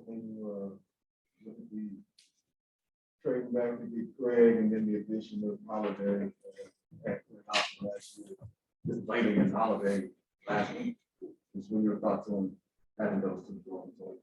when you look at the trading back to get Craig and then the addition of Holiday at last year, just playing against Holiday last week. Just what your thoughts on having those two going forward?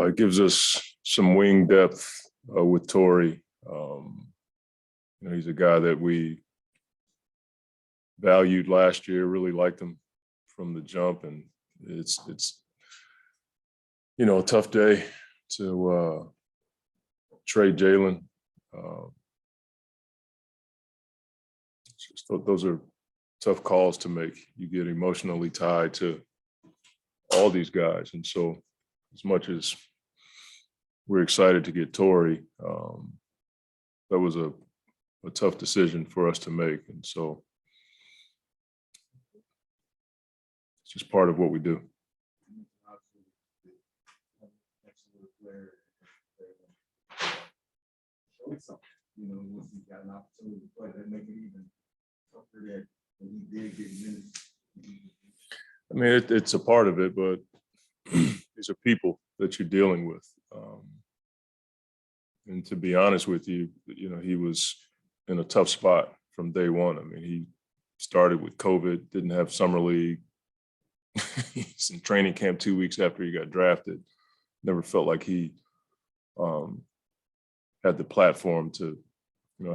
It gives us some wing depth with Torrey. He's a guy that we valued last year, really liked him from the jump, and it's a tough day to trade Jalen. Those are tough calls to make. You get emotionally tied to all these guys, and so as much as we're excited to get Torrey, that was a tough decision for us to make, and so it's just part of what we do. Once he got an opportunity to play, that make it even tougher that when he did get minutes. I mean, it's a part of it, but these are people that you're dealing with. And to be honest with you, he was in a tough spot from day one. I mean, he started with COVID, didn't have summer league. He's in training camp 2 weeks after he got drafted. Never felt like he had the platform to,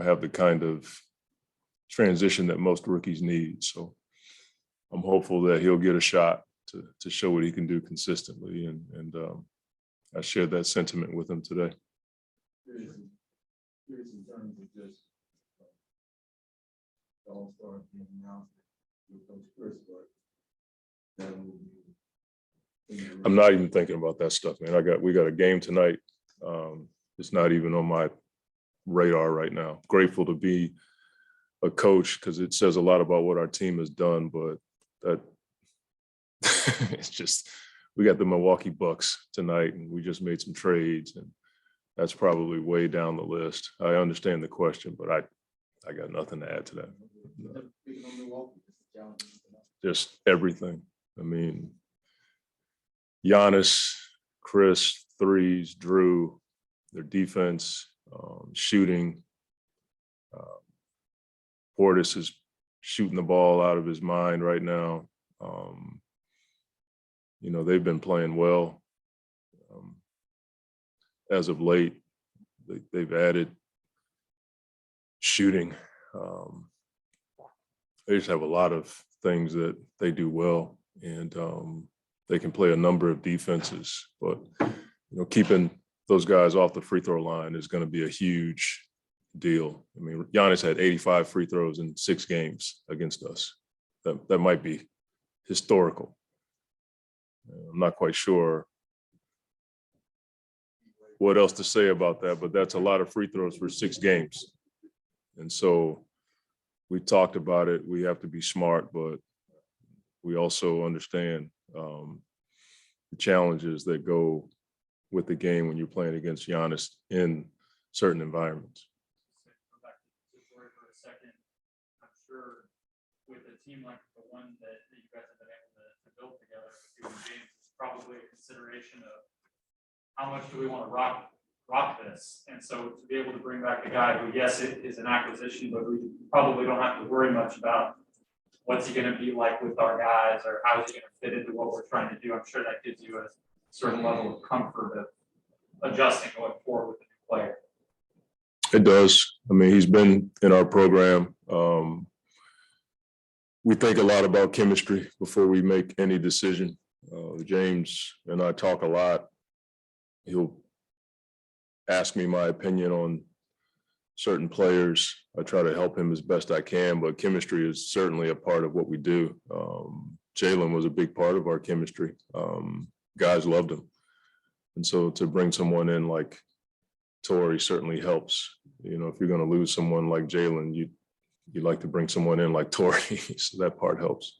have the kind of transition that most rookies need. So I'm hopeful that he'll get a shot to show what he can do consistently. And I shared that sentiment with him today. Curious in terms of just the All-Star being announced with Coach Chris, but that will be. I'm not even thinking about that stuff, man. We got a game tonight. It's not even on my radar right now. Grateful to be a coach because it says a lot about what our team has done, but that it's just, we got the Milwaukee Bucks tonight and we just made some trades, and that's probably way down the list. I understand the question, but I got nothing to add to that. No. Just everything. I mean, Giannis, Chris, threes, Drew, their defense, shooting. Portis is shooting the ball out of his mind right now. They've been playing well. As of late, they've added shooting. They just have a lot of things that they do well, and they can play a number of defenses. But keeping those guys off the free throw line is going to be a huge deal. I mean, Giannis had 85 free throws in 6 games against us. That might be historical. I'm not quite sure what else to say about that, but that's a lot of free throws for 6 games. And so we talked about it. We have to be smart, but we also understand the challenges that go with the game when you're playing against Giannis in certain environments. Go back to Torrey for a second. I'm sure with a team like the one that you guys have been able to build together with you and James, it's probably a consideration of how much do we want to rock this. And so to be able to bring back a guy who, yes, it is an acquisition, but we probably don't have to worry much about what's he going to be like with our guys or how is he going to fit into what we're trying to do. I'm sure that gives you a certain level of comfort of adjusting going forward with the new player. It does. I mean, he's been in our program. We think a lot about chemistry before we make any decision. James and I talk a lot. He'll ask me my opinion on certain players. I try to help him as best I can, but chemistry is certainly a part of what we do. Jalen was a big part of our chemistry. Guys loved him. And so to bring someone in like Torrey certainly helps. If you're going to lose someone like Jalen, you'd like to bring someone in like Torrey. So that part helps.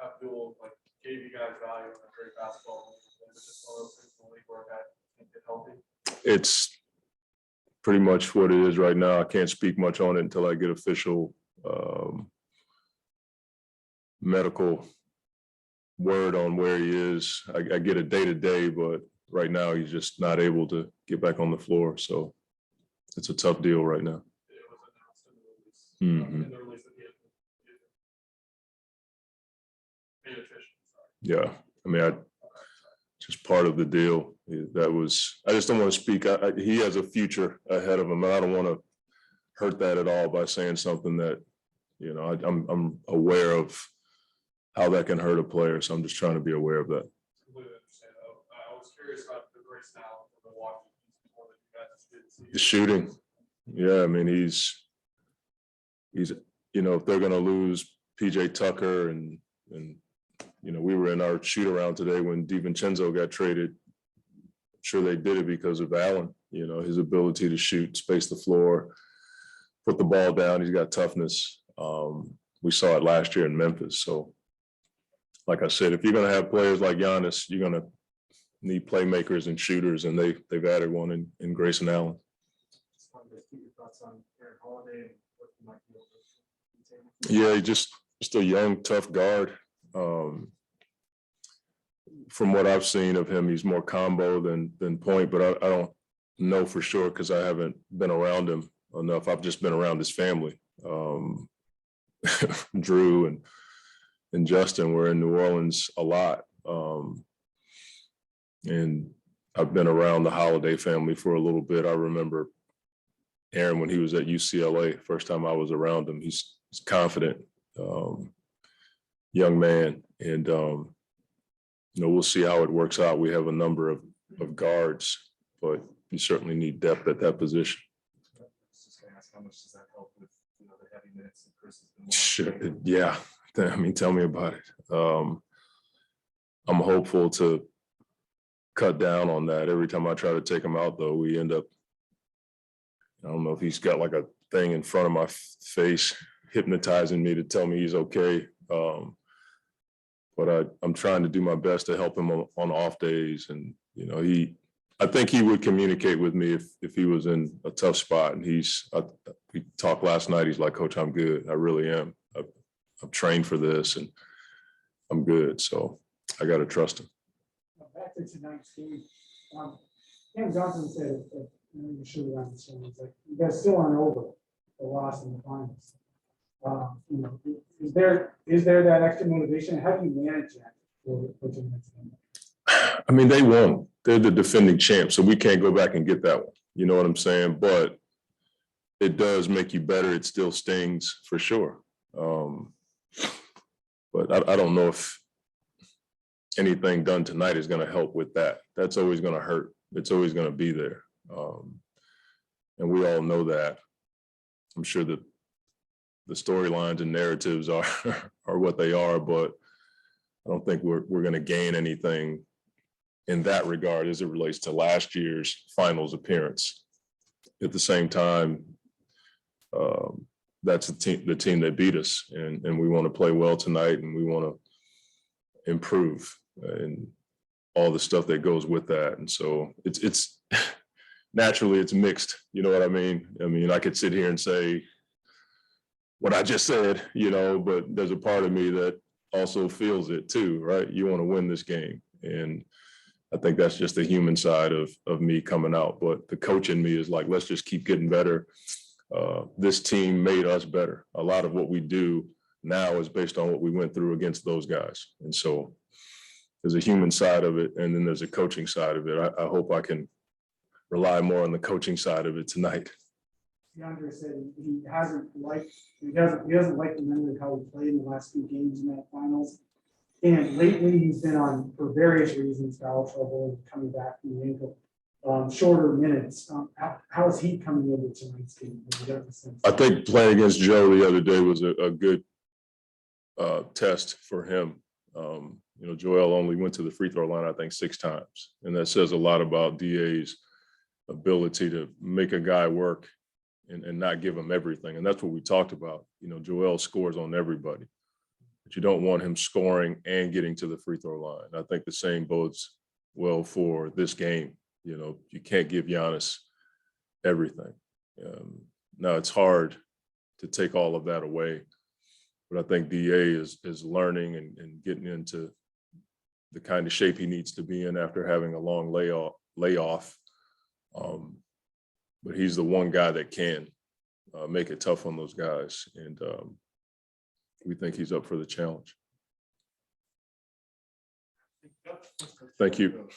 Abdul gave you guys value in a great basketball. Just one of those things in the league where a guy can get healthy. It's pretty much what it is right now. I can't speak much on it until I get official medical word on where he is. I get a day to day, but right now he's just not able to get back on the floor. So it's a tough deal right now. It was announced in the release. Mhm. In the release that he had made official. Yeah, I mean, just part of the deal. That was, I just don't want to speak. He has a future ahead of him, and I don't want to hurt that at all by saying something that, you know, I'm aware of how that can hurt a player. So I'm just trying to be aware of that. Completely understand. I was curious about the Grace now for Milwaukee before that you guys did see. The shooting. Yeah, I mean, he's, you know, if they're going to lose PJ Tucker and, you know, we were in our shoot around today when DiVincenzo got traded. I'm sure they did it because of Allen, you know, his ability to shoot, space the floor, put the ball down. He's got toughness. We saw it last year in Memphis. So, like I said, if you're going to have players like Giannis, you're going to need playmakers and shooters, and they've added one in Grayson Allen. Just wanted to get your thoughts on Aaron Holiday and what you might be able to. Yeah, just a young, tough guard. From what I've seen of him, he's more combo than point, but I don't know for sure because I haven't been around him enough. I've just been around his family. Drew and Justin were in New Orleans a lot. And I've been around the Holiday family for a little bit. I remember Aaron when he was at UCLA, first time I was around him. He's confident, young man. And, you know, we'll see how it works out. We have a number of guards, but you certainly need depth at that position. I was just going to ask, how much does that help with, you know, the heavy minutes that Chris has been Sure. Yeah. I mean, tell me about it. I'm hopeful to cut down on that. Every time I try to take him out, though, we end up, I don't know if he's got like a thing in front of my face hypnotizing me to tell me he's okay. But I'm trying to do my best to help him on off days. And, you know, I think he would communicate with me if he was in a tough spot. And we talked last night. He's like, Coach, I'm good. I really am. I've trained for this and I'm good. So I got to trust him. Back to tonight's game. Cam Johnson said, you should have this one. It's like, you guys still aren't over the loss in the finals. You know, is there that extra motivation? How do you manage that for tonight's game? I mean, they won. They're the defending champs, so we can't go back and get that one. You know what I'm saying? But it does make you better. It still stings for sure. But I don't know if anything done tonight is going to help with that. That's always going to hurt. It's always going to be there. And we all know that. I'm sure that the storylines and narratives are what they are, but I don't think we're going to gain anything in that regard as it relates to last year's finals appearance. At the same time, that's the team that beat us, and we want to play well tonight, and we want to improve and all the stuff that goes with that. And so it's naturally it's mixed. You know what I mean? I mean, I could sit here and say what I just said, you know, but there's a part of me that also feels it too, right? You want to win this game. And I think that's just the human side of me coming out. But the coach in me is like, let's just keep getting better. This team made us better. A lot of what we do now is based on what we went through against those guys. And so there's a human side of it, and then there's a coaching side of it. I hope I can rely more on the coaching side of it tonight. DeAndre said he doesn't like the memory of how he played in the last few games in that finals. And lately he's been on, for various reasons, foul trouble and coming back from the ankle, shorter minutes. How is he coming into tonight's game? I think playing against Joe the other day was a good test for him. You know, Joel only went to the free throw line, I think, 6 times. And that says a lot about DA's ability to make a guy work and not give him everything. And that's what we talked about. You know, Joel scores on everybody, but you don't want him scoring and getting to the free throw line. I think the same bodes well for this game. You know, you can't give Giannis everything. Now it's hard to take all of that away, but I think DA is learning and getting into the kind of shape he needs to be in after having a long layoff. But he's the one guy that can make it tough on those guys. And we think he's up for the challenge. Thank you.